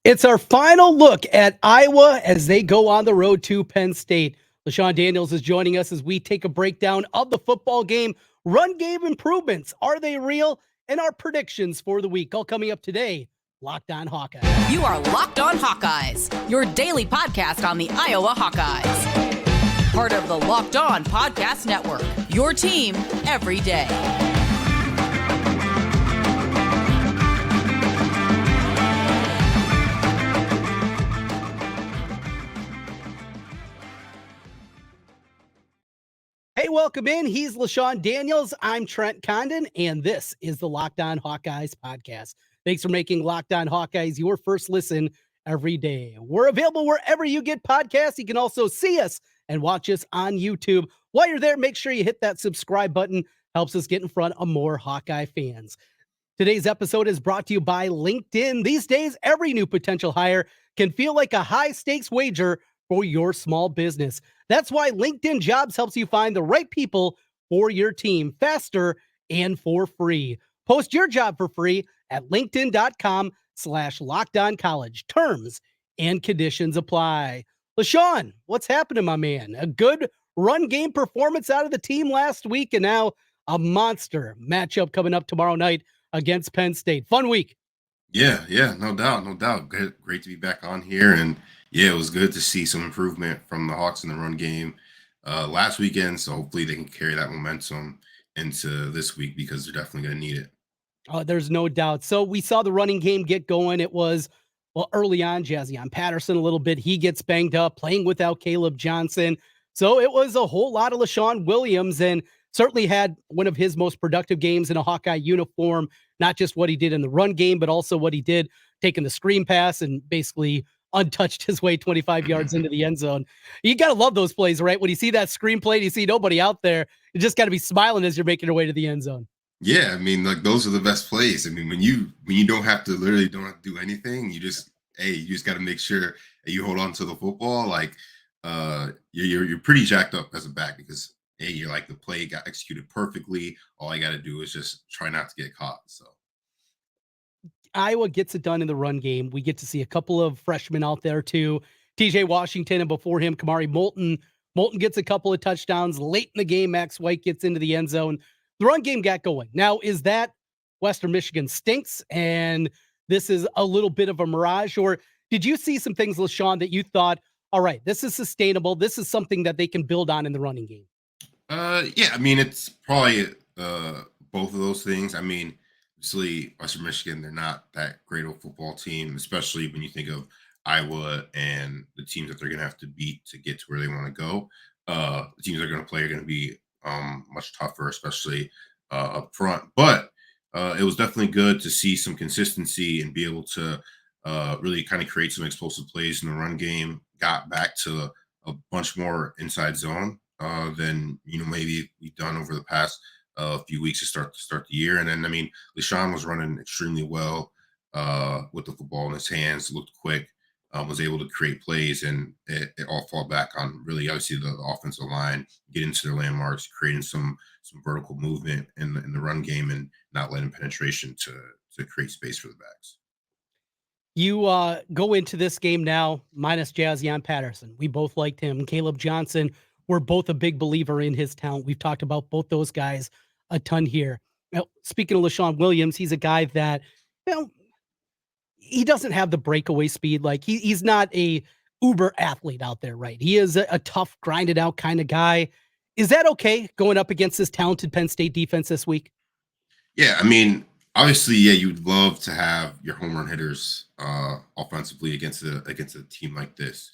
It's our final look at Iowa as they go on the road to Penn State. LeShun Daniels is joining us as we take a breakdown of the football game. Run game improvements, are they real? And our predictions for the week, all coming up today. Locked on Hawkeye. You are Locked on Hawkeyes, your daily podcast on the Iowa Hawkeyes. Part of the Locked on Podcast Network, your team every day. Hey, welcome in. He's LeShun Daniels. I'm Trent Condon, and this is the Locked on Hawkeyes podcast. Thanks for making Locked on Hawkeyes your first listen every day. We're available wherever you get podcasts. You can also see us and watch us on YouTube. While you're there, make sure you hit that subscribe button. Helps us get in front of more Hawkeye fans. Today's episode is brought to you by LinkedIn. These days, every new potential hire can feel like a high-stakes wager for your small business. That's why LinkedIn Jobs helps you find the right people for your team faster and for free. Post your job for free at linkedin.com/lockedoncollege. Terms and conditions apply. LeShun, what's happening, my man? A good run game performance out of the team last week, and now a monster matchup coming up tomorrow night against Penn State. Fun week. Yeah, no doubt. Great to be back on here. And yeah, it was good to see some improvement from the Hawks in the run game last weekend. So hopefully they can carry that momentum into this week because they're definitely going to need it. There's no doubt. So we saw the running game get going. It was, early on, Jase Patterson a little bit. He gets banged up, playing without Caleb Johnson. So it was a whole lot of Leshon Williams, and certainly had one of his most productive games in a Hawkeye uniform. Not just what he did in the run game, but also what he did taking the screen pass and basically untouched his way 25 yards into the end zone. You got to love those plays, right? When you see that screen play, you see nobody out there. You just got to be smiling as you're making your way to the end zone. Yeah, I mean, like those are the best plays. I mean, when you don't have to do anything, you just got to make sure that you hold on to the football. Like you're pretty jacked up as a back because you're like the play got executed perfectly. All I got to do is just try not to get caught. So Iowa gets it done in the run game. We get to see a couple of freshmen out there too. TJ Washington, and before him, Kamari Moulton. Moulton gets a couple of touchdowns late in the game. Max White gets into the end zone. The run game got going. Now, is that Western Michigan stinks and this is a little bit of a mirage? Or did you see some things, LeShun, that you thought, all right, this is sustainable. This is something that they can build on in the running game? Yeah, I mean, it's probably both of those things. I mean, obviously, Western Michigan, they're not that great of a football team, especially when you think of Iowa and the teams that they're going to have to beat to get to where they want to go. The teams they're going to play are going to be much tougher, especially up front. But it was definitely good to see some consistency and be able to really kind of create some explosive plays in the run game. Got back to a bunch more inside zone than maybe we've done over the past few weeks to start the year. And then I mean, Leshon was running extremely well with the football in his hands, looked quick, was able to create plays, and it all fall back on really obviously the offensive line, get into their landmarks, creating some vertical movement in the run game, and not letting penetration to create space for the backs. You go into this game now minus Jase Patterson. We both liked him. Caleb Johnson, we're both a big believer in his talent. We've talked about both those guys a ton here. Now, speaking of Leshon Williams, he's a guy that, he doesn't have the breakaway speed. Like he's not a uber athlete out there, right? He is a tough, grinded out kind of guy. Is that okay going up against this talented Penn State defense this week? Yeah, I mean, obviously, yeah, you'd love to have your home run hitters offensively against a team like this.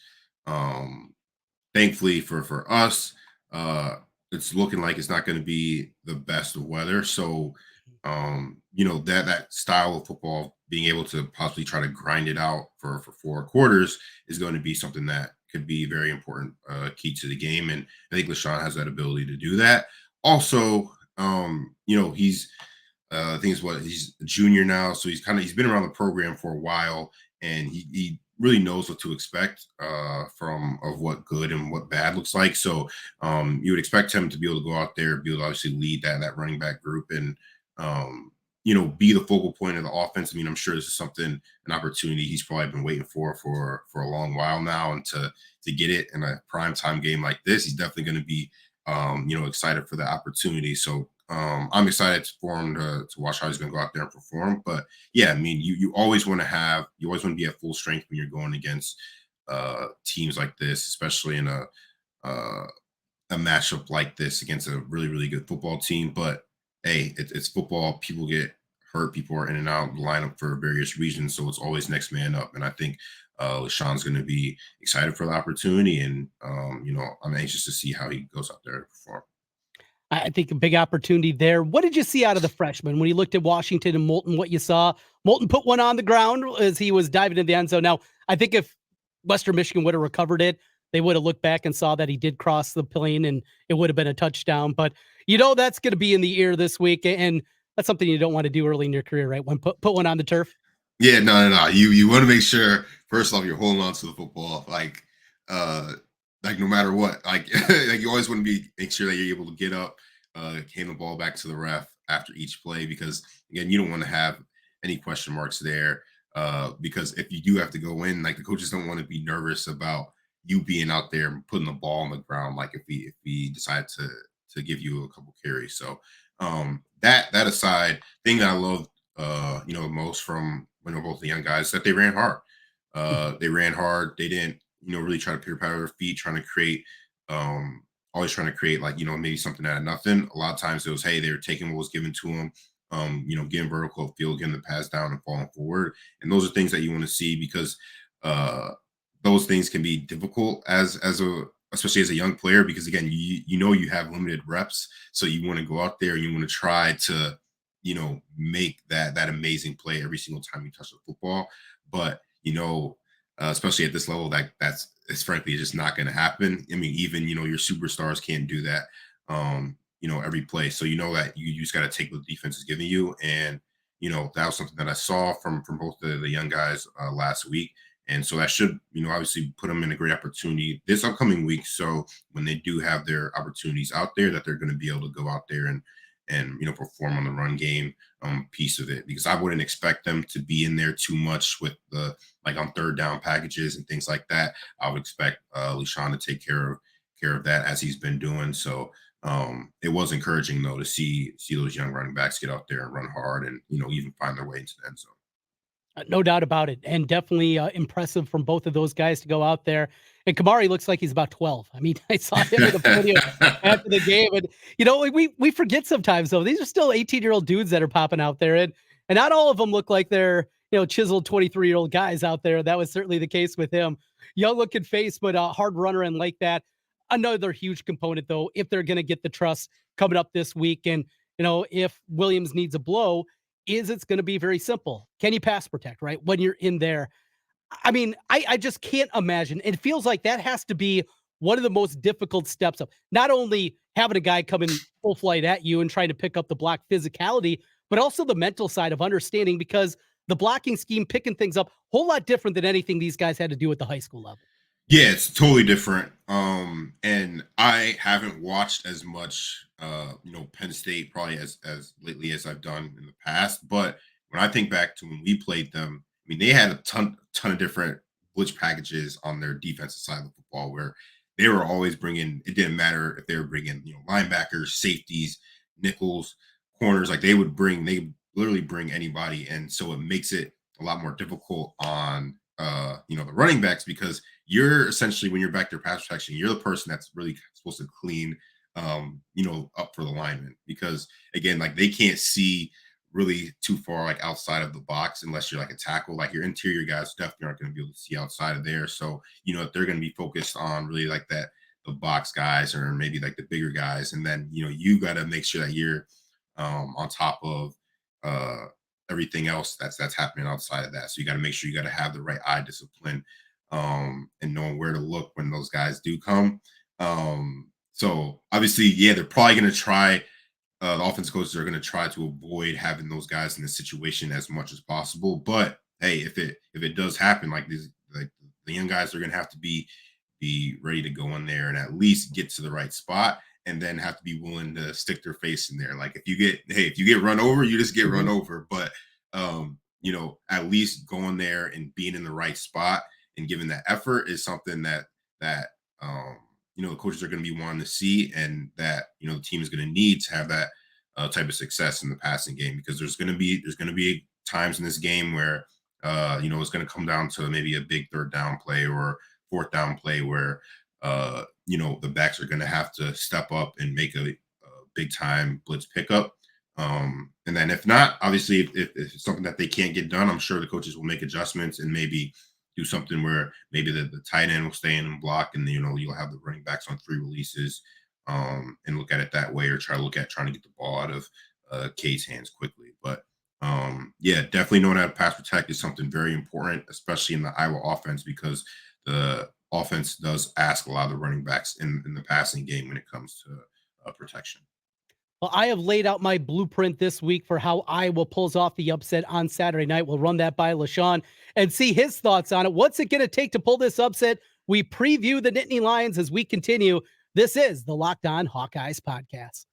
Thankfully for us, it's looking like it's not going to be the best of weather. So, that style of football, being able to possibly try to grind it out for 4 quarters is going to be something that could be very important, key to the game. And I think Leshon has that ability to do that. Also, he's I think he's a junior now, so he's been around the program for a while, and he really knows what to expect of what good and what bad looks like. So you would expect him to be able to go out there, be able to obviously lead that running back group, and be the focal point of the offense. I mean, I'm sure this is an opportunity he's probably been waiting for a long while now, and to get it in a primetime game like this, he's definitely going to be, excited for the opportunity. So I'm excited for him to watch how he's going to go out there and perform. But yeah, I mean, you always want to be at full strength when you're going against teams like this, especially in a matchup like this against a really, really good football team. But hey, it's football. People get hurt. People are in and out of the lineup for various reasons. So it's always next man up. And I think LeShun's going to be excited for the opportunity. And, I'm anxious to see how he goes out there to perform. I think a big opportunity there. What did you see out of the freshman when you looked at Washington and Moulton? What you saw? Moulton put one on the ground as he was diving in the end zone. Now, I think if Western Michigan would have recovered it, they would have looked back and saw that he did cross the plane and it would have been a touchdown. But that's going to be in the ear this week, and that's something you don't want to do early in your career, right? When put one on the turf. Yeah, no. You want to make sure, first off, you're holding on to the football, like no matter what, like you always want to make sure that you're able to get up, hand the ball back to the ref after each play, because again, you don't want to have any question marks there, because if you do have to go in, like the coaches don't want to be nervous about you being out there and putting the ball on the ground, like if we decide to give you a couple carries. So that aside, thing that I love most from both the young guys, that they ran hard. They ran hard. They didn't really try to pick up their feet, always trying to create like maybe something out of nothing. A lot of times it was, hey, they were taking what was given to them, getting vertical field, getting the pass down and falling forward. And those are things that you want to see, because those things can be difficult especially as a young player, because again, you have limited reps. So you want to go out there and you want to try to, make that amazing play every single time you touch the football. But, especially at this level, it's frankly just not going to happen. I mean, even, your superstars can't do that, every play. So, that you just got to take what the defense is giving you. And, that was something that I saw from both the young guys last week. And so that should, obviously put them in a great opportunity this upcoming week. So when they do have their opportunities out there, that they're going to be able to go out there and perform on the run game piece of it, because I wouldn't expect them to be in there too much with the on third down packages and things like that. I would expect Leshon to take care of that, as he's been doing. So it was encouraging though to see those young running backs get out there and run hard and even find their way into the end zone. No doubt about it. And definitely impressive from both of those guys to go out there. And Kamari looks like he's about 12. I mean, I saw him in the video after the game. And, we forget sometimes, though, these are still 18-year-old dudes that are popping out there. And not all of them look like they're, chiseled 23-year-old guys out there. That was certainly the case with him. Young looking face, but a hard runner and like that. Another huge component, though, if they're going to get the trust coming up this week. And, if Williams needs a blow, it's going to be very simple. Can you pass protect, right? When you're in there. I mean, I just can't imagine. It feels like that has to be one of the most difficult steps of not only having a guy come in full flight at you and trying to pick up the block physicality, but also the mental side of understanding, because the blocking scheme, picking things up, whole lot different than anything these guys had to do at the high school level. Yeah, it's totally different. And I haven't watched as much, Penn State probably as lately as I've done in the past. But when I think back to when we played them, I mean, they had a ton of different blitz packages on their defensive side of the football, where they were always bringing. It didn't matter if they were bringing, linebackers, safeties, nickels, corners. Like they literally bring anybody, and so it makes it a lot more difficult on the running backs, because you're essentially, when you're back there pass protection, you're the person that's really supposed to clean up for the lineman, because again, like they can't see really too far outside of the box unless you're a tackle. Like your interior guys definitely aren't going to be able to see outside of there. So if they're going to be focused on really the box guys, or maybe the bigger guys, and then you got to make sure that you're on top of everything else that's happening outside of that. So you got to make sure you got to have the right eye discipline and knowing where to look when those guys do come. So obviously, yeah, they're probably going to try. The offense coaches are going to try to avoid having those guys in the situation as much as possible. But hey, if it does happen, the young guys are going to have to be ready to go in there and at least get to the right spot. and then have to be willing to stick their face in there. Like if you get run over, you just get run over. But at least going there and being in the right spot and giving that effort is something that the coaches are going to be wanting to see, and that the team is going to need to have that type of success in the passing game, because there's going to be times in this game where it's going to come down to maybe a big third down play or fourth down play where the backs are going to have to step up and make a big time blitz pickup. And then if not, obviously, if it's something that they can't get done, I'm sure the coaches will make adjustments and maybe do something where maybe the tight end will stay in and block, and you'll have the running backs on 3 releases, and look at it that way, or trying to get the ball out of K's hands quickly. But definitely knowing how to pass protect is something very important, especially in the Iowa offense, because the offense does ask a lot of the running backs in the passing game when it comes to protection. Well, I have laid out my blueprint this week for how Iowa pulls off the upset on Saturday night. We'll run that by LeShun and see his thoughts on it. What's it going to take to pull this upset? We preview the Nittany Lions as we continue. This is the Locked On Hawkeyes podcast.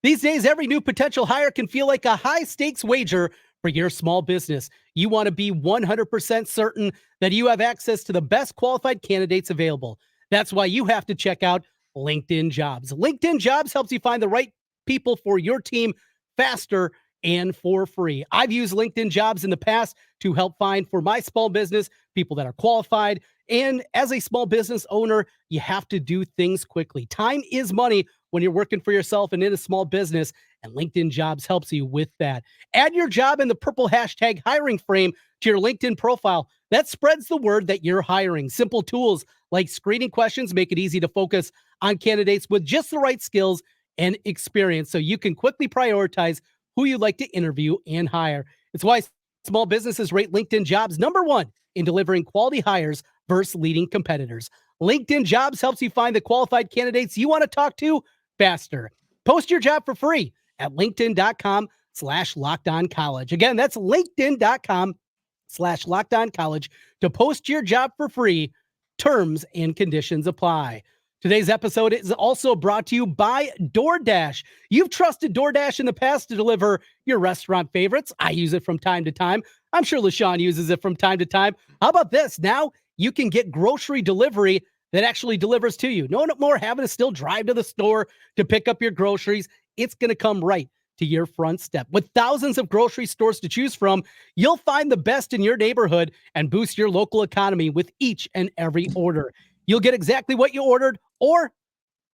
These days, every new potential hire can feel like a high-stakes wager for your small business. You want to be 100% certain that you have access to the best qualified candidates available. That's why you have to check out LinkedIn Jobs. LinkedIn Jobs helps you find the right people for your team faster and for free. I've used LinkedIn Jobs in the past to help find for my small business people that are qualified. And as a small business owner, you have to do things quickly. Time is money when you're working for yourself and in a small business, and LinkedIn Jobs helps you with that. Add your job in the purple hashtag hiring frame to your LinkedIn profile. That spreads the word that you're hiring. Simple tools like screening questions make it easy to focus on candidates with just the right skills and experience, so you can quickly prioritize who you'd like to interview and hire. It's why small businesses rate LinkedIn Jobs #1 in delivering quality hires versus leading competitors. LinkedIn Jobs helps you find the qualified candidates you want to talk to faster. Post your job for free at linkedin.com/lockedoncollege. Again, that's linkedin.com/lockedoncollege to post your job for free. Terms and conditions apply. Today's episode is also brought to you by DoorDash. You've trusted DoorDash in the past to deliver your restaurant favorites. I use it from time to time. I'm sure LeShun uses it from time to time. How about this? Now you can get grocery delivery that actually delivers to you. No more having to still drive to the store to pick up your groceries. It's going to come right to your front step. With thousands of grocery stores to choose from, you'll find the best in your neighborhood and boost your local economy with each and every order. You'll get exactly what you ordered, or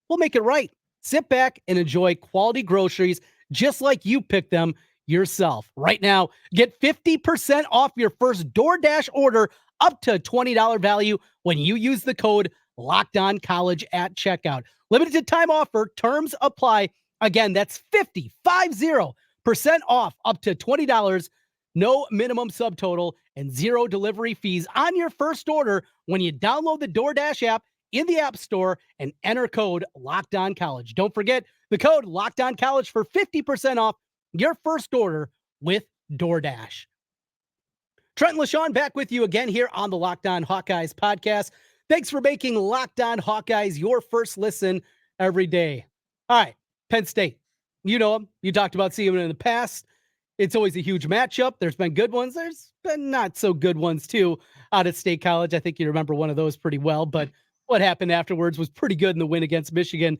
we'll make it right. Sit back and enjoy quality groceries just like you picked them yourself. Right now, get 50% off your first DoorDash order up to a $20 value when you use the code LOCKEDONCOLLEGE at checkout. Limited time offer. Terms apply. Again, that's 50% off up to $20. No minimum subtotal and 0 delivery fees on your first order when you download the DoorDash app in the App Store and enter code LOCKEDONCOLLEGE. Don't forget the code LOCKEDONCOLLEGE for 50% off your first order with DoorDash. Trent and LeShun back with you again here on the Locked On Hawkeyes podcast. Thanks for making Locked On Hawkeyes your first listen every day. All right, Penn State. You know them. You talked about seeing them in the past. It's always a huge matchup. There's been good ones. There's been not so good ones, too, out at State College. I think you remember one of those pretty well. But what happened afterwards was pretty good in the win against Michigan.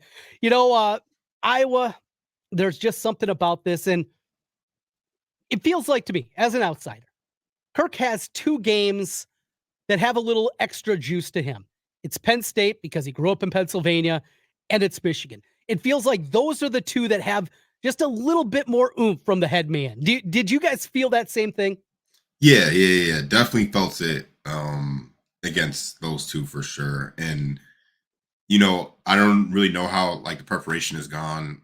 Iowa, there's just something about this. And it feels like to me, as an outsider, Kirk has 2 games that have a little extra juice to him. It's Penn State because he grew up in Pennsylvania, and it's Michigan. It feels like those are the 2 that have just a little bit more oomph from the head man. Did you guys feel that same thing? Yeah. Definitely felt it against those 2 for sure. And, I don't really know how the preparation has gone,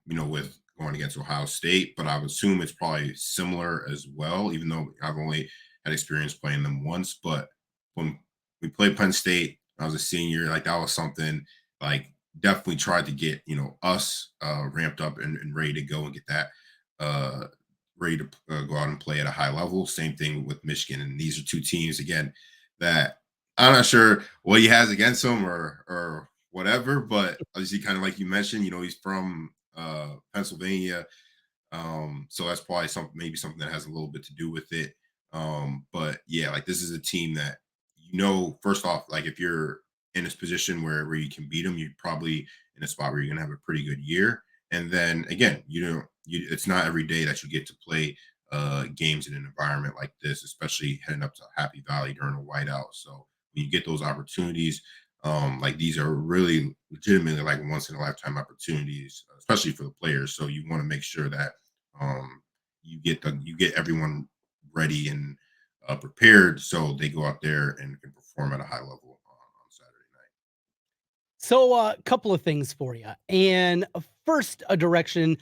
with going against Ohio State, but I would assume it's probably similar as well, even though I've only had experience playing them once. But when we played Penn State, I was a senior, that was something definitely tried to get, us ramped up and ready to go and get that ready to go out and play at a high level. Same thing with Michigan. And these are 2 teams, again, that I'm not sure what he has against them or whatever. But obviously, kind of like you mentioned, he's from Pennsylvania. So that's probably maybe something that has a little bit to do with it. But yeah, like this is a team that, first off, like if you're in this position where you can beat them, you're probably in a spot where you're gonna have a pretty good year. And then again, it's not every day that you get to play games in an environment like this, especially heading up to Happy Valley during a whiteout. So when you get those opportunities, like these are really legitimately like once in a lifetime opportunities, especially for the players. So you want to make sure that you get everyone ready and prepared so they go out there and can perform at a high level on Saturday night. So a couple of things for you. And first, a direction,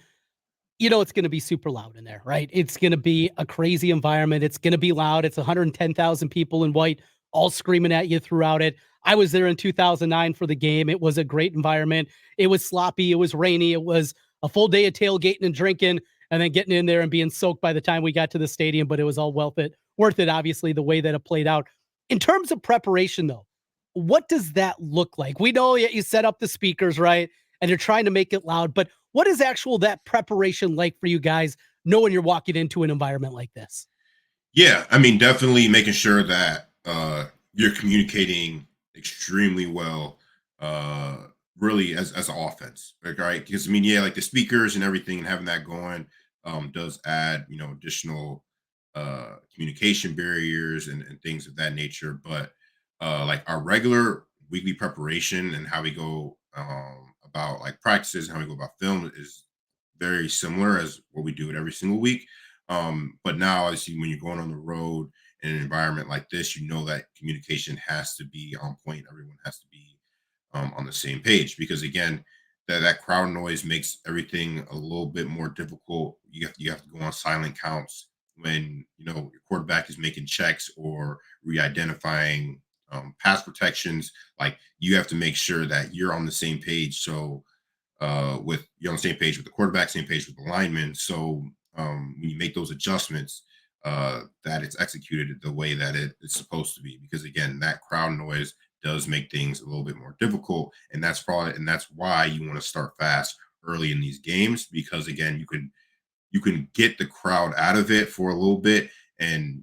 it's going to be super loud in there, right? It's going to be a crazy environment. It's going to be loud. It's 110,000 people in white, all screaming at you throughout it. I was there in 2009 for the game. It was a great environment. It was sloppy. It was rainy. It was a full day of tailgating and drinking and then getting in there and being soaked by the time we got to the stadium, but it was all worth it, obviously, the way that it played out. In terms of preparation, though, what does that look like? We know you set up the speakers, right? And you're trying to make it loud, but what is that preparation like for you guys, knowing you're walking into an environment like this? Yeah, I mean, definitely making sure that you're communicating extremely well, really as an offense, like, right? Because I mean, yeah, like the speakers and everything and having that going does add, additional communication barriers and things of that nature. But like our regular weekly preparation and how we go about like practices and how we go about film is very similar as what we do it every single week. But now, obviously, when you're going on the road in an environment like this, that communication has to be on point. Everyone has to be on the same page because, again, that crowd noise makes everything a little bit more difficult. You have to go on silent counts when your quarterback is making checks or re-identifying pass protections. Like you have to make sure that you're on the same page. So you're on the same page with the quarterback, same page with the lineman. So when you make those adjustments, that it's executed the way that it's supposed to be. Because again, that crowd noise does make things a little bit more difficult, and that's why you want to start fast early in these games. Because again, you can get the crowd out of it for a little bit, and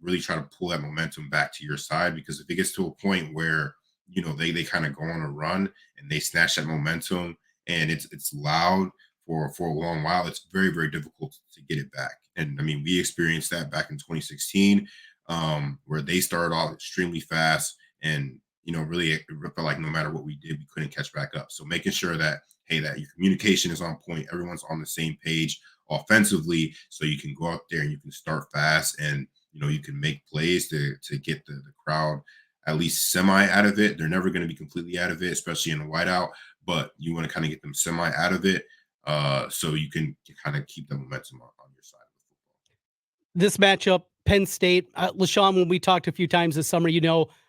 really try to pull that momentum back to your side. Because if it gets to a point where they kind of go on a run and they snatch that momentum and it's loud for a long while, it's very, very difficult to get it back. And I mean, we experienced that back in 2016, where they started off extremely fast and really it felt like no matter what we did, we couldn't catch back up. So making sure that that your communication is on point, everyone's on the same page offensively, so you can go out there and you can start fast and you can make plays to get the crowd at least semi out of it. They're never going to be completely out of it, especially in a whiteout, but you want to kind of get them semi out of it, so you can kind of keep the momentum on your side of the football. This matchup, Penn State, LeShun, when we talked a few times this summer,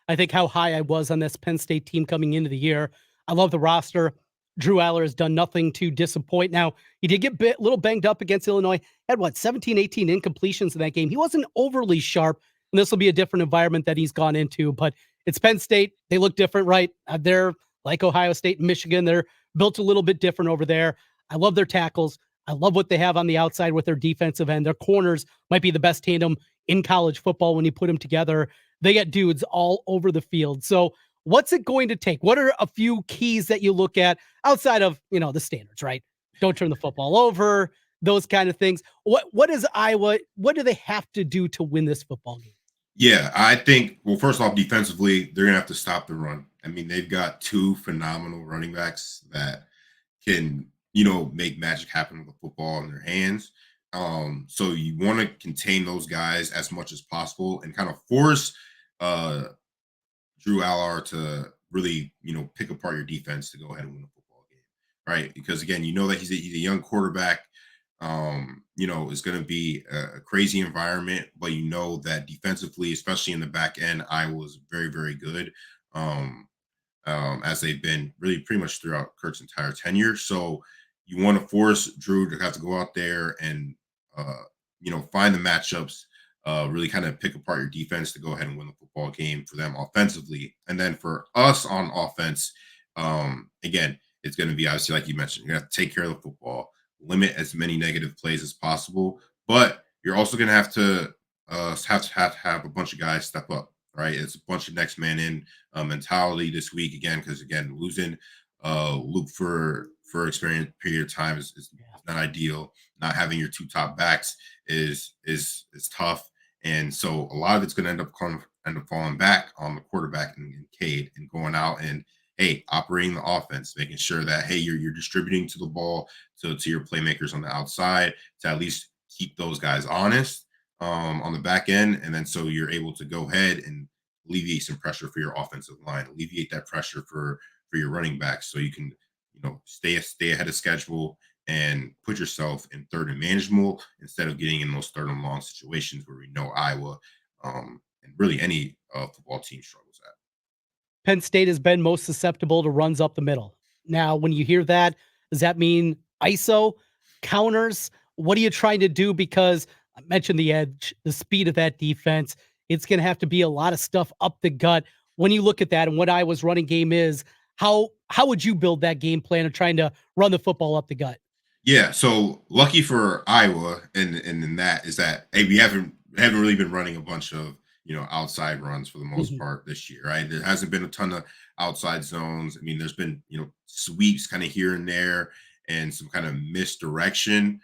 I think how high I was on this Penn State team coming into the year. I love the roster. Drew Aller has done nothing to disappoint. Now, he did get a little banged up against Illinois. Had 17, 18 incompletions in that game. He wasn't overly sharp, and this will be a different environment that he's gone into, but it's Penn State. They look different, right? They're like Ohio State and Michigan. They're built a little bit different over there. I love their tackles. I love what they have on the outside with their defensive end. Their corners might be the best tandem in college football when you put them together. They got dudes all over the field. So what's it going to take? What are a few keys that you look at outside of, the standards, right? Don't turn the football over, those kind of things. What is Iowa? What do they have to do to win this football game? Yeah, I think, well, first off, defensively, they're going to have to stop the run. I mean, they've got two phenomenal running backs that can, make magic happen with the football in their hands. So you want to contain those guys as much as possible and kind of force Drew Aller to really, pick apart your defense to go ahead and win the football game, right? Because again, that he's a young quarterback. It's going to be a crazy environment, but that defensively, especially in the back end, Iowa was very, very good, as they've been really pretty much throughout Kirk's entire tenure. So you want to force Drew to have to go out there and, find the matchups, really kind of pick apart your defense to go ahead and win the football game for them offensively. And then for us on offense, Again, it's going to be obviously, like you mentioned, you're going to have to take care of the football, limit as many negative plays as possible, but you're also going to have a bunch of guys step up, right? It's a bunch of next man in mentality this week again, because again, losing Luke for experienced period of time is not ideal. Not having your two top backs is tough, and so a lot of it's going to end up falling back on the quarterback and Cade, and going out and operating the offense, making sure that you're distributing to the ball to your playmakers on the outside to at least keep those guys honest on the back end, and then so you're able to go ahead and alleviate some pressure for your offensive line, alleviate that pressure for your running backs, so you can stay ahead of schedule and put yourself in third and manageable instead of getting in those third and long situations where we know Iowa and really any football team struggles at. Penn State has been most susceptible to runs up the middle. Now, when you hear that, does that mean ISO, counters? What are you trying to do? Because I mentioned the edge, the speed of that defense. It's going to have to be a lot of stuff up the gut. When you look at that and what Iowa's running game is, how would you build that game plan of trying to run the football up the gut? Yeah, so lucky for Iowa, and in that is that we haven't really been running a bunch of outside runs for the most part this year, right? There hasn't been a ton of outside zones. I mean, there's been sweeps kind of here and there, and some kind of misdirection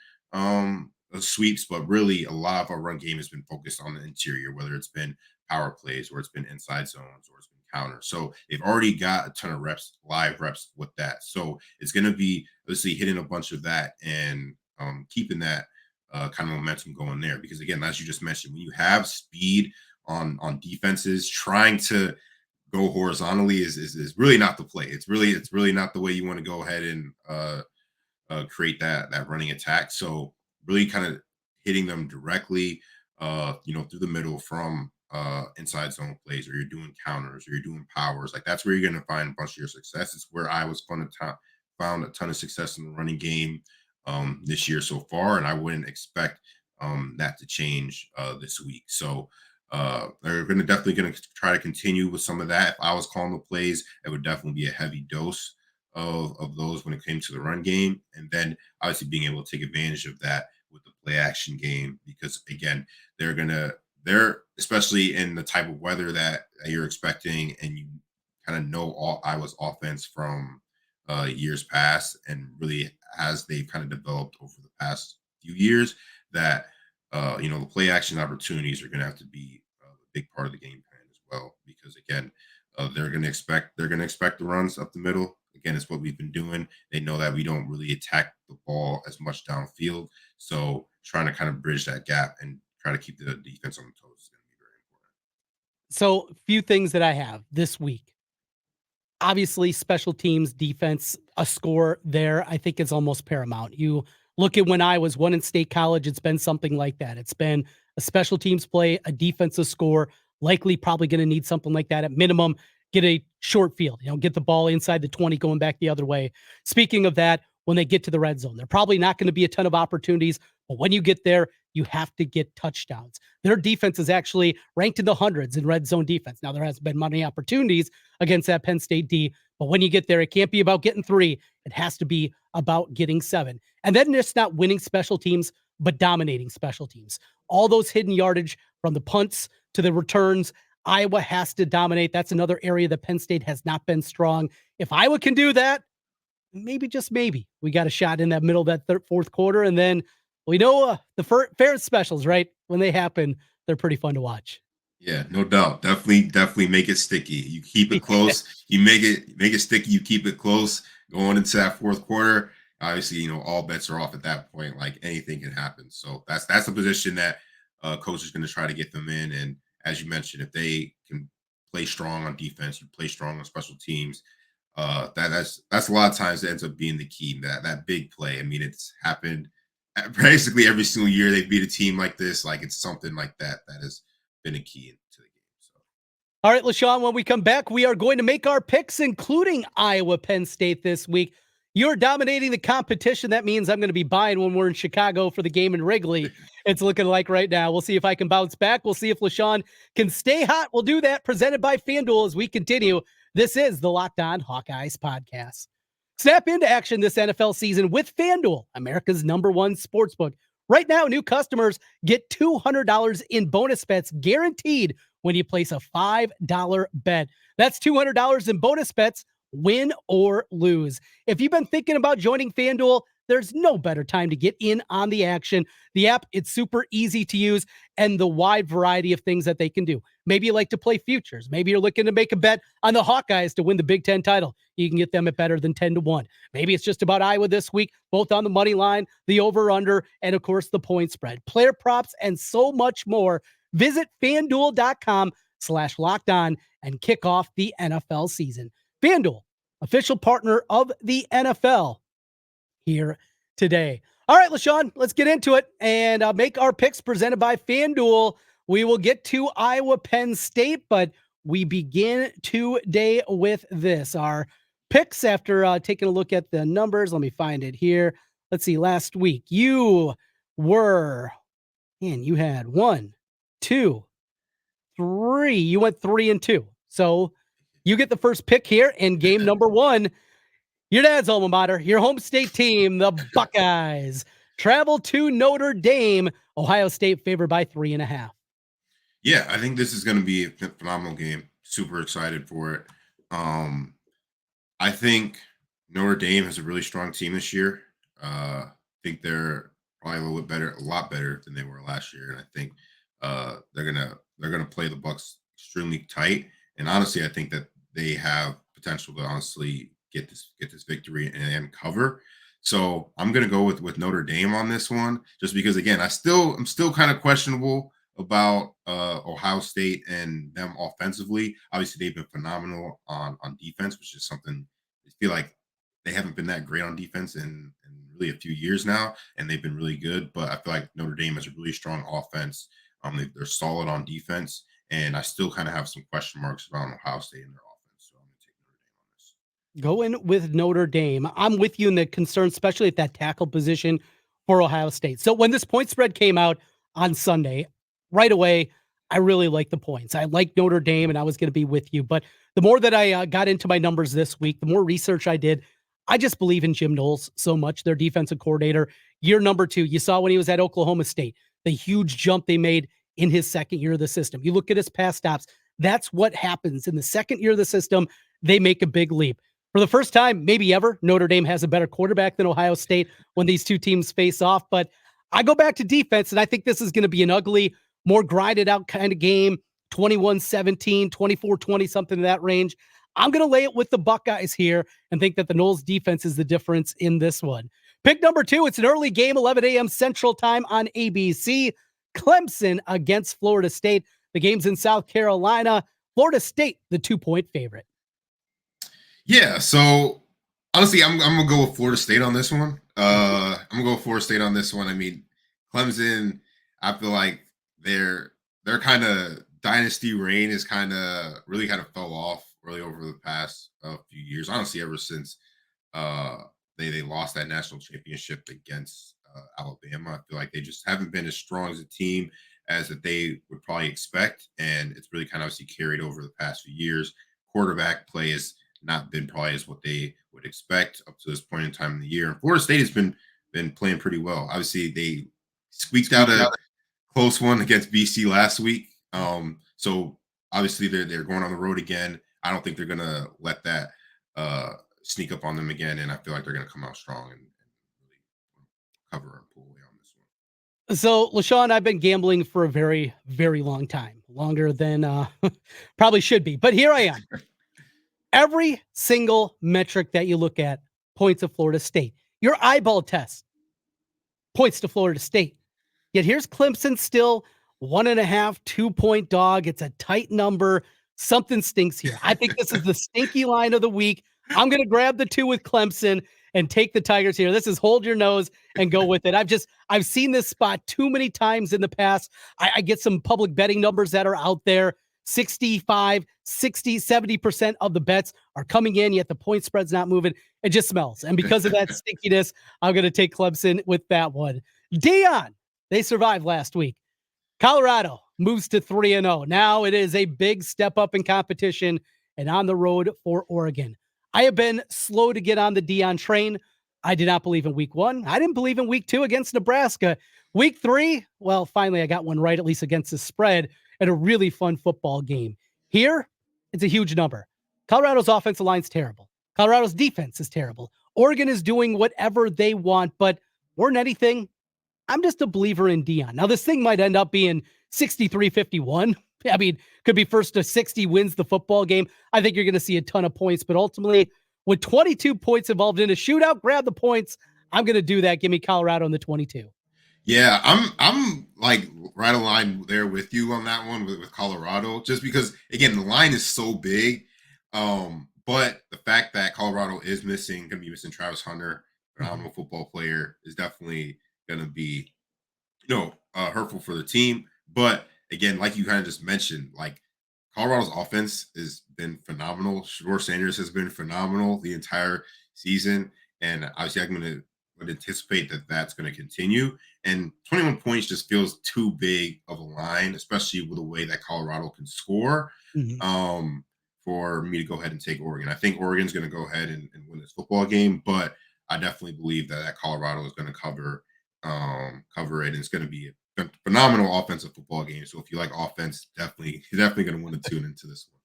sweeps, but really a lot of our run game has been focused on the interior, whether it's been power plays or it's been inside zones or it's been counters. So they've already got a ton of live reps with that. So it's going to be obviously hitting a bunch of that and keeping that kind of momentum going there. Because again, as you just mentioned, when you have speed on defenses, trying to go horizontally is really not the play. It's really not the way you want to go ahead and create that running attack. So really kind of hitting them directly, through the middle from inside zone plays, or you're doing counters, or you're doing powers. Like that's where you're going to find a bunch of your success. It's where I was found a ton of success in the running game this year so far, and I wouldn't expect that to change this week. So they're definitely going to try to continue with some of that. If I was calling the plays, it would definitely be a heavy dose of those when it came to the run game, and then obviously being able to take advantage of that with the play action game, because again, they're especially in the type of weather that you're expecting, and you kind of know all Iowa's offense from years past, and really as they've kind of developed over the past few years, that the play action opportunities are going to have to be a big part of the game plan as well, because again, they're going to expect the runs up the middle. Again, it's what we've been doing. They know that we don't really attack the ball as much downfield, so trying to kind of bridge that gap and try to keep the defense on the toes is going to be very important. So, few things that I have this week. Obviously, special teams, defense, a score there, I think is almost paramount. You look at when I was one in State College, it's been something like that. It's been a special teams play, a defensive score, likely probably going to need something like that at minimum. Get a short field, get the ball inside the 20 going back the other way. Speaking of that, when they get to the red zone, they're probably not going to be a ton of opportunities, but when you get there, you have to get touchdowns. Their defense is actually ranked in the hundreds in red zone defense. Now, there hasn't been many opportunities against that Penn State D, but when you get there, it can't be about getting 3. It has to be about getting 7. And then just not winning special teams, but dominating special teams. All those hidden yardage from the punts to the returns, Iowa has to dominate. That's another area that Penn State has not been strong. If Iowa can do that, maybe, just maybe, we got a shot in that middle of that fourth quarter. And then we know the fair specials, right? When they happen, they're pretty fun to watch. Yeah, no doubt. Definitely make it sticky. You keep it close. You make it sticky. You keep it close going into that fourth quarter. Obviously, all bets are off at that point. Like anything can happen. So that's a position that coach is going to try to get them in. And as you mentioned, if they can play strong on defense, you play strong on special teams. That's a lot of times that ends up being the key. That big play. I mean, it's happened basically every single year they beat a team like this. Like it's something like that has been a key to the game. So, all right, LeShun, when we come back, we are going to make our picks, including Iowa Penn State this week. You're dominating the competition. That means I'm going to be buying when we're in Chicago for the game in Wrigley. It's looking like right now. We'll see if I can bounce back. We'll see if LeShun can stay hot. We'll do that. Presented by FanDuel as we continue This is the Locked On Hawkeyes podcast. Snap into action this NFL season with FanDuel, America's #1 sportsbook. Right now, new customers get $200 in bonus bets guaranteed when you place a $5 bet. That's $200 in bonus bets, win or lose. If you've been thinking about joining FanDuel, there's no better time to get in on the action. The app, it's super easy to use, and the wide variety of things that they can do. Maybe you like to play futures. Maybe you're looking to make a bet on the Hawkeyes to win the Big Ten title. You can get them at better than 10-1. Maybe it's just about Iowa this week, both on the money line, the over-under, and of course the point spread. Player props and so much more. Visit FanDuel.com/lockedon and kick off the NFL season. FanDuel, official partner of the NFL, here today. All right, LeShun, let's get into it and make our picks presented by FanDuel. We will get to Iowa, Penn State, but we begin today with this. Our picks after taking a look at the numbers. Let me find it here. Let's see. Last week, you had 1, 2, 3. You went 3-2. So you get the first pick here in game number 1. Your dad's alma mater, your home state team, the Buckeyes, travel to Notre Dame. Ohio State favored by 3.5. Yeah, I think this is going to be a phenomenal game. Super excited for it. I think Notre Dame has a really strong team this year. I think they're probably a little bit better, a lot better than they were last year. And I think they're gonna play the Bucs extremely tight. And honestly, I think that they have potential to honestly get this victory and cover. So I'm gonna go with Notre Dame on this one, just because again, I'm still kind of questionable about Ohio State and them offensively. Obviously, they've been phenomenal on defense, which is something I feel like they haven't been that great on defense in really a few years now, and they've been really good. But I feel like Notre Dame has a really strong offense. They're solid on defense, and I still kind of have some question marks around Ohio State and their offense. So I'm going to take Notre Dame on this. Going with Notre Dame. I'm with you in the concern, especially at that tackle position for Ohio State. So when this point spread came out on Sunday, right away, I really like the points. I like Notre Dame, and I was going to be with you. But the more that I got into my numbers this week, the more research I did, I just believe in Jim Knowles so much, their defensive coordinator. Year number 2, you saw when he was at Oklahoma State, the huge jump they made in his second year of the system. You look at his pass stops. That's what happens in the second year of the system. They make a big leap. For the first time, maybe ever, Notre Dame has a better quarterback than Ohio State when these two teams face off. But I go back to defense, and I think this is going to be an ugly, more grinded out kind of game, 21-17, 24-20, something in that range. I'm going to lay it with the Buckeyes here and think that the Knowles defense is the difference in this one. Pick number 2, it's an early game, 11 a.m. Central Time on ABC. Clemson against Florida State. The game's in South Carolina. Florida State, the 2-point favorite. Yeah, so honestly, I'm going to go with Florida State on this one. I'm going to go with Florida State on this one. I mean, Clemson, I feel like their kind of dynasty reign is really fell off really over the past few years. Honestly, ever since they lost that national championship against Alabama, I feel like they just haven't been as strong as a team as that they would probably expect, and it's really kind of obviously carried over the past few years. Quarterback play has not been probably as what they would expect up to this point in time in the year. And Florida State has been playing pretty well. Obviously, they squeaked out a close one against BC last week. So obviously they're going on the road again. I don't think they're going to let that sneak up on them again, and I feel like they're going to come out strong and really cover and pull away on this one. So, LeShun, I've been gambling for a very, very long time, longer than probably should be. But here I am. Every single metric that you look at points to Florida State. Your eyeball test points to Florida State. Yet here's Clemson still 1.5, 2-point dog. It's a tight number. Something stinks here. I think this is the stinky line of the week. I'm going to grab the 2 with Clemson and take the Tigers here. This is hold your nose and go with it. I've seen this spot too many times in the past. I get some public betting numbers that are out there. 65, 60, 70% of the bets are coming in, yet the point spread's not moving. It just smells. And because of that stinkiness, I'm going to take Clemson with that one. Dion, they survived last week. Colorado moves to 3-0. Now it is a big step up in competition and on the road for Oregon. I have been slow to get on the Deion train. I did not believe in week 1. I didn't believe in week 2 against Nebraska. Week 3, well, finally I got one right, at least against the spread, and a really fun football game. Here, it's a huge number. Colorado's offensive line's terrible. Colorado's defense is terrible. Oregon is doing whatever they want, but more than anything, I'm just a believer in Deion. Now, this thing might end up being 63-51. I mean, could be first to 60 wins the football game. I think you're going to see a ton of points, but ultimately, with 22 points involved in a shootout, grab the points. I'm going to do that. Give me Colorado in the 22. Yeah, I'm like right aligned there with you on that one with Colorado, just because again the line is so big. But the fact that Colorado is going to be missing Travis Hunter, phenomenal football player, is definitely going to be, hurtful for the team. But again, like you kind of just mentioned, like Colorado's offense has been phenomenal. Shedeur Sanders has been phenomenal the entire season, and obviously I'm would anticipate that that's going to continue. And 21 points just feels too big of a line, especially with the way that Colorado can score. For me to go ahead and take Oregon. I think Oregon's going to go ahead and win this football game, but I definitely believe that Colorado is going to cover it. And it's going to be a phenomenal offensive football game. So if you like offense, definitely going to want to tune into this one.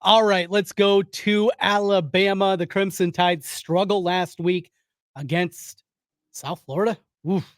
All right, let's go to Alabama. The Crimson Tide struggled last week against South Florida. Oof,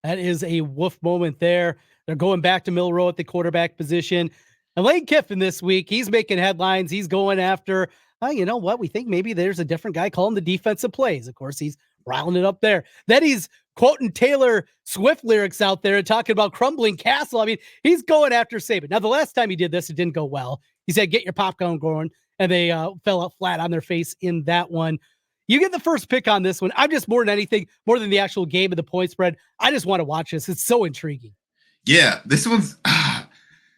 that is a woof moment there. They're going back to Milroe at the quarterback position. And Lane Kiffin this week, he's making headlines. He's going after, you know what? We think maybe there's a different guy calling the defensive plays. Of course, he's riling it up there. Then he's quoting Taylor Swift lyrics out there and talking about crumbling castle. I mean, he's going after Saban. Now, the last time he did this, it didn't go well. He said, get your popcorn going, and they fell out flat on their face in that one. You get the first pick on this one. I'm just more than anything, more than the actual game of the point spread. I just want to watch this. It's so intriguing. Yeah, this one's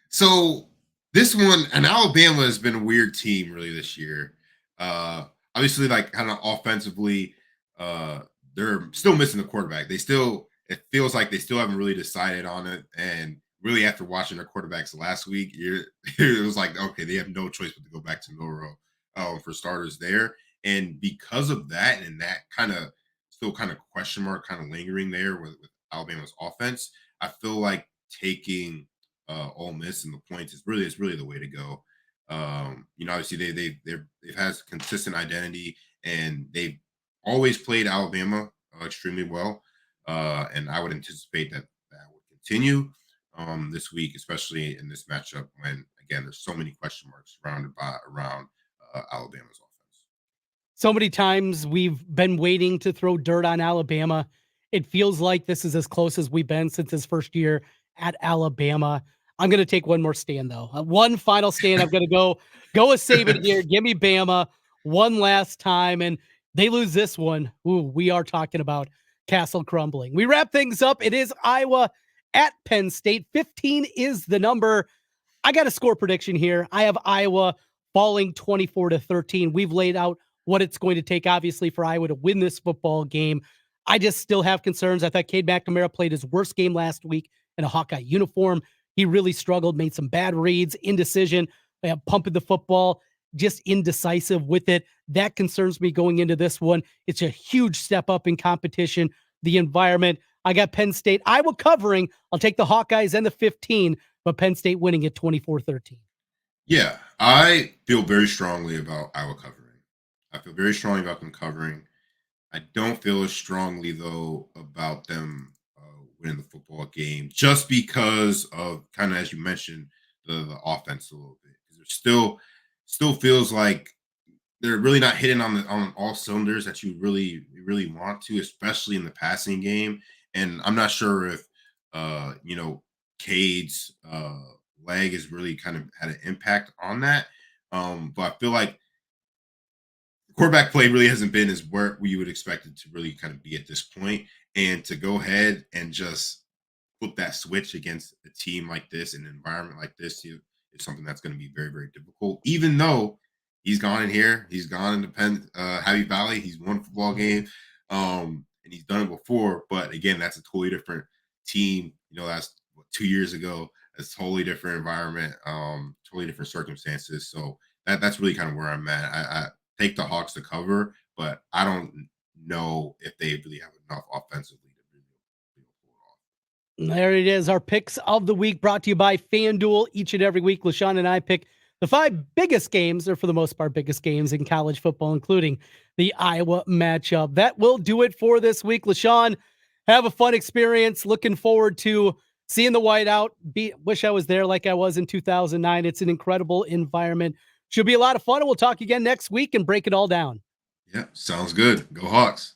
so this one, and Alabama has been a weird team really this year. Obviously, like kind of offensively, they're still missing the quarterback. It feels like they still haven't really decided on it. And really, after watching their quarterbacks last week, it was like, okay, they have no choice but to go back to Milroe for starters there. And because of that, and that kind of still kind of question mark kind of lingering there with Alabama's offense, I feel like taking Ole Miss and the points is really the way to go. Obviously they've had consistent identity, and they've always played Alabama extremely well. And I would anticipate that would continue this week, especially in this matchup when, again, there's so many question marks around Alabama's offense. So many times we've been waiting to throw dirt on Alabama. It feels like this is as close as we've been since his first year at Alabama. I'm going to take one more stand, though. One final stand. I'm going to go a Saban here. Give me Bama one last time. And they lose this one. Ooh, we are talking about castle crumbling. We wrap things up. It is Iowa at Penn State. 15 is the number. I got a score prediction here. I have Iowa falling 24-13. We've laid out what it's going to take, obviously, for Iowa to win this football game. I just still have concerns. I thought Cade McNamara played his worst game last week in a Hawkeye uniform. He really struggled, made some bad reads, indecision, pumping the football, just indecisive with it. That concerns me going into this one. It's a huge step up in competition, the environment. I got Penn State, Iowa covering. I'll take the Hawkeyes and the 15, but Penn State winning at 24-13. Yeah, I feel very strongly about Iowa covering. I feel very strongly about them covering. I don't feel as strongly, though, about them winning the football game, just because of kind of, as you mentioned, the offense a little bit. Because it still feels like they're really not hitting on all cylinders that you really want to, especially in the passing game. And I'm not sure if Cade's leg has really kind of had an impact on that. But I feel like quarterback play really hasn't been as where you would expect it to really kind of be at this point. And to go ahead and just flip that switch against a team like this, an environment like this, is something that's going to be very, very difficult. Even though he's gone in here, he's gone into Penn Happy Valley, he's won a football game, and he's done it before. But again, that's a totally different team. That's 2 years ago. It's a totally different environment, totally different circumstances. So that's really kind of where I'm at. I take the Hawks to cover, but I don't know if they really have enough offensively to really pull it off. There it is. Our picks of the week brought to you by FanDuel. Each and every week, LeShun and I pick the 5 biggest games, or for the most part, biggest games in college football, including the Iowa matchup. That will do it for this week. LeShun, have a fun experience. Looking forward to seeing the whiteout. Wish I was there like I was in 2009. It's an incredible environment. Should be a lot of fun, and we'll talk again next week and break it all down. Yeah, sounds good. Go Hawks.